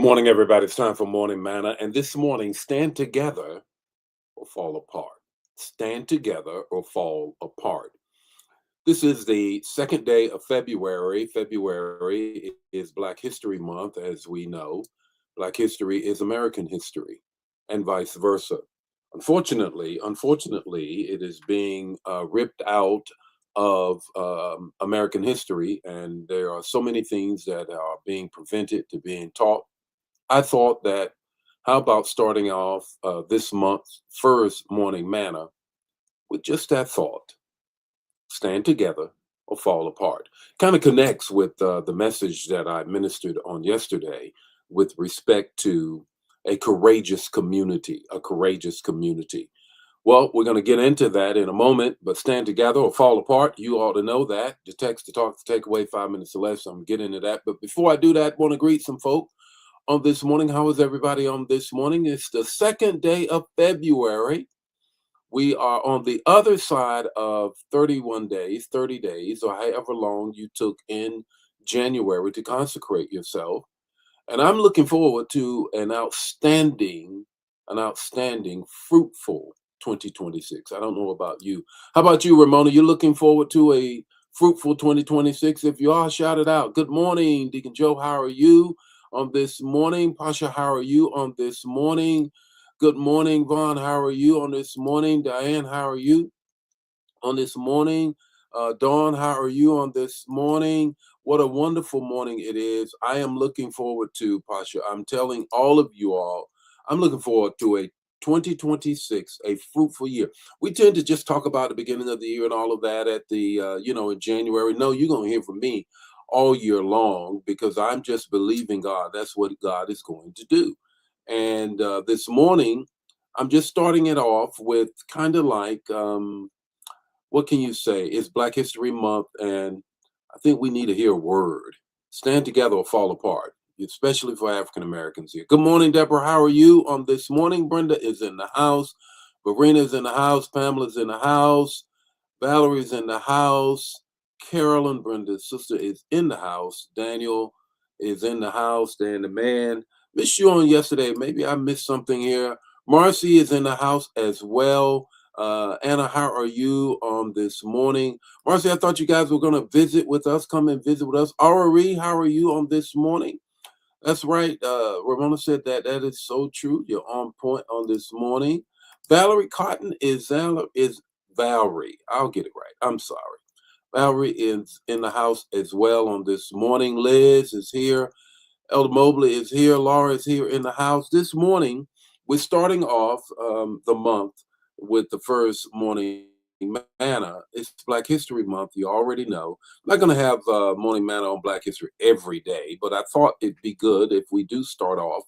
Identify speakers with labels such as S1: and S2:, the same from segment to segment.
S1: Good morning, everybody. It's time for Morning Manna. And this morning, stand together or fall apart. Stand together or fall apart. This is the second day of February. February is Black History Month, as we know. Black history is American history, and vice versa. Unfortunately, it is being ripped out of American history, and there are so many things that are being prevented to being taught. I thought that how about starting off this month's first morning manna with just that thought: stand together or fall apart. Kind of connects with the message that I ministered on yesterday with respect to a courageous community, a courageous community. Well, we're going to get into that in a moment, but stand together or fall apart. You ought to know that. The text to talk to take away 5 minutes or less. I'm getting into that. But before I do that, I want to greet some folk on this morning. How is everybody on this morning? It's the second day of February. We are on the other side of 31 days, 30 days, or however long you took in January to consecrate yourself. And I'm looking forward to an outstanding, fruitful 2026. I don't know about you. How about you, Ramona? You're looking forward to a fruitful 2026? If you are, shout it out. Good morning, Deacon Joe. How are you on this morning? Pasha, how are you on this morning? Good morning, Vaughn. How are you on this morning? Diane, how are you on this morning? Dawn, how are you on this morning? What a wonderful morning it is. I am looking forward to, Pasha, I'm telling all of you all, I'm looking forward to a 2026, a fruitful year. We tend to just talk about the beginning of the year and all of that at in January. No, you're going to hear from me all year long because I'm just believing God. That's what God is going to do. And this morning, I'm just starting it off with kind of like, what can you say? It's Black History Month, and I think we need to hear a word. Stand together or fall apart, especially for African Americans here. Good morning, Deborah. How are you on this morning? Brenda is in the house. Verena's in the house. Pamela's in the house. Valerie's in the house. Carolyn, Brenda's sister, is in the house. Daniel is in the house. Dan the man. Missed you on yesterday. Maybe I missed something here. Marcy is in the house as well. Anna, how are you on this morning? Marcy, I thought you guys were going to visit with us. Come and visit with us. Ari, how are you on this morning? That's right. Ramona said that. That is so true. You're on point on this morning. Valerie Cotton is Valerie. I'll get it right. I'm sorry. Valerie is in the house as well on this morning. Liz is here. Elder Mobley is here. Laura is here in the house. This morning, we're starting off the month with the first morning manna. It's Black History Month. You already know. I'm not going to have morning manna on Black History every day, but I thought it'd be good if we do start off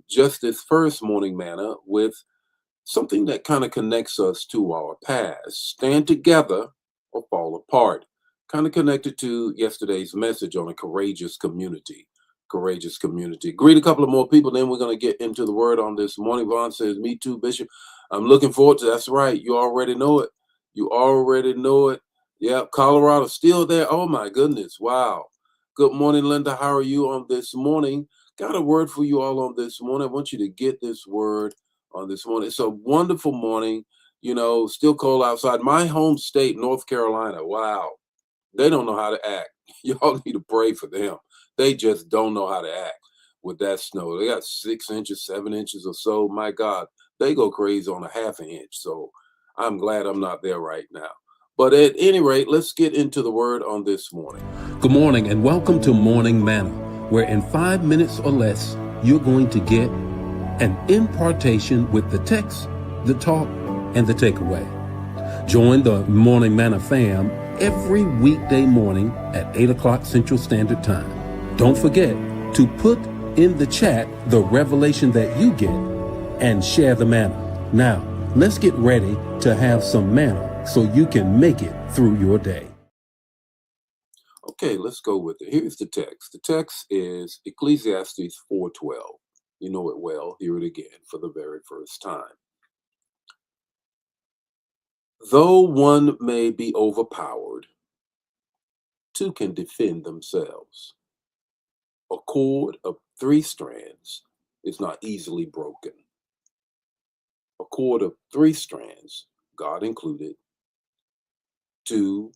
S1: just this first morning manna with something that kind of connects us to our past. Stand together or fall apart. Kind of connected to yesterday's message on a courageous community. Courageous community. Greet a couple of more people, then we're going to get into the word on this morning. Vaughn says, me too, Bishop. I'm looking forward to That's right. You already know it. You already know it. Yeah, Colorado still there. Oh my goodness. Wow. Good morning, Linda. How are you on this morning? Got a word for you all on this morning. I want you to get this word on this morning. It's a wonderful morning. Still cold outside. My home state, North Carolina. Wow. They don't know how to act. Y'all need to pray for them. They just don't know how to act with that snow. They got 6 inches, 7 inches or so. My God, they go crazy on a half an inch. So I'm glad I'm not there right now. But at any rate, let's get into the word on this morning.
S2: Good morning and welcome to Morning Manna, where in 5 minutes or less, you're going to get an impartation with the text, the talk, and the takeaway. Join the Morning Manna fam every weekday morning at 8 o'clock Central Standard Time. Don't forget to put in the chat the revelation that you get and share the manna. Now, let's get ready to have some manna so you can make it through your day.
S1: Okay, let's go with it. Here's the text. The text is Ecclesiastes 4:12. You know it well. Hear it again for the very first time. Though one may be overpowered, two can defend themselves. A cord of three strands is not easily broken. A cord of three strands, God included, two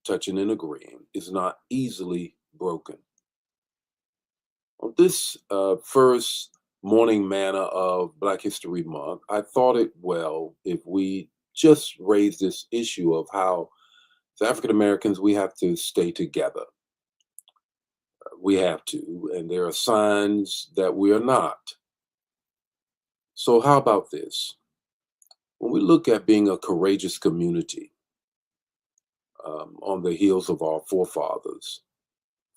S1: touching and agreeing, is not easily broken. On this first morning manna of Black History Month, I thought it well if we just raise this issue of how, as African Americans, we have to stay together. We have to, and there are signs that we are not. So, how about this? When we look at being a courageous community on the heels of our forefathers,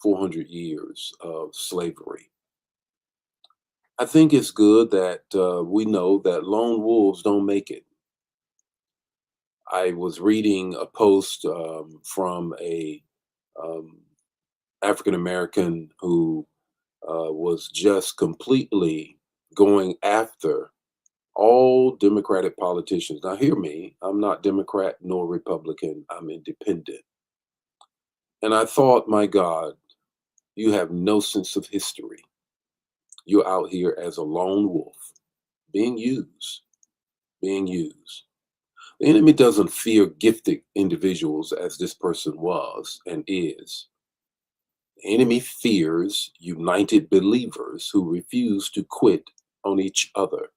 S1: 400 years of slavery, I think it's good that we know that lone wolves don't make it. I was reading a post from a um, African American who was just completely going after all Democratic politicians. Now, hear me, I'm not Democrat nor Republican, I'm independent. And I thought, my God, you have no sense of history. You're out here as a lone wolf, being used, being used. The enemy doesn't fear gifted individuals as this person was and is. The enemy fears united believers who refuse to quit on each other.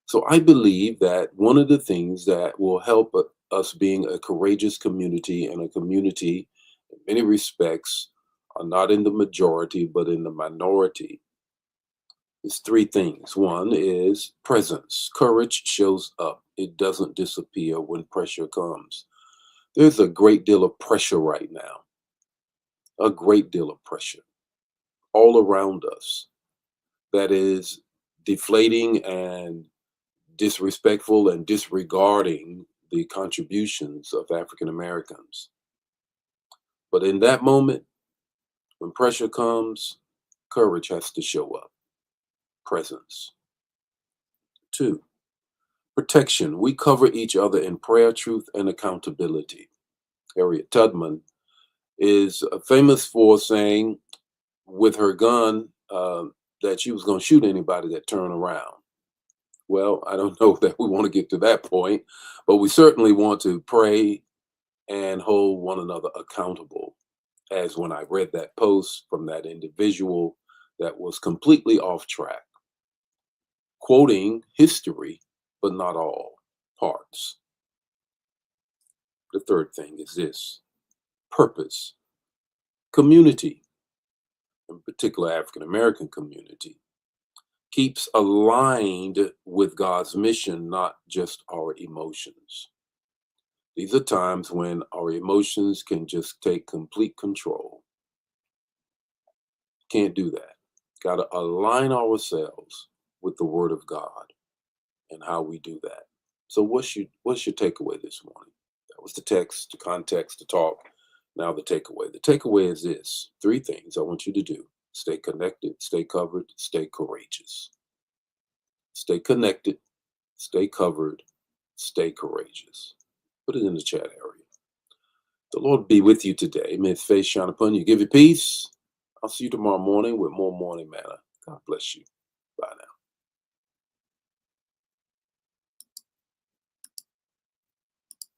S1: So I believe that one of the things that will help us being a courageous community, and a community in many respects are not in the majority but in the minority, is three things. One is presence. Courage shows up. It doesn't disappear when pressure comes. There's a great deal of pressure right now, a great deal of pressure all around us that is deflating and disrespectful and disregarding the contributions of African Americans. But in that moment, when pressure comes, courage has to show up. Presence. Two, protection. We cover each other in prayer, truth, and accountability. Harriet Tubman is famous for saying with her gun that she was going to shoot anybody that turned around. Well, I don't know that we want to get to that point, but we certainly want to pray and hold one another accountable. As when I read that post from that individual that was completely off track, quoting history, but not all parts. The third thing is this: purpose. Community, in particular African American community, keeps aligned with God's mission, not just our emotions. These are times when our emotions can just take complete control. Can't do that. Got to align ourselves with the Word of God and how we do that. So, what's your takeaway this morning? That was the text, the context, the talk. Now, the takeaway. The takeaway is this: three things I want you to do: stay connected, stay covered, stay courageous. Stay connected, stay covered, stay courageous. Put it in the chat area. The Lord be with you today. May his face shine upon you, give you peace. I'll see you tomorrow morning with more morning manna. God bless you.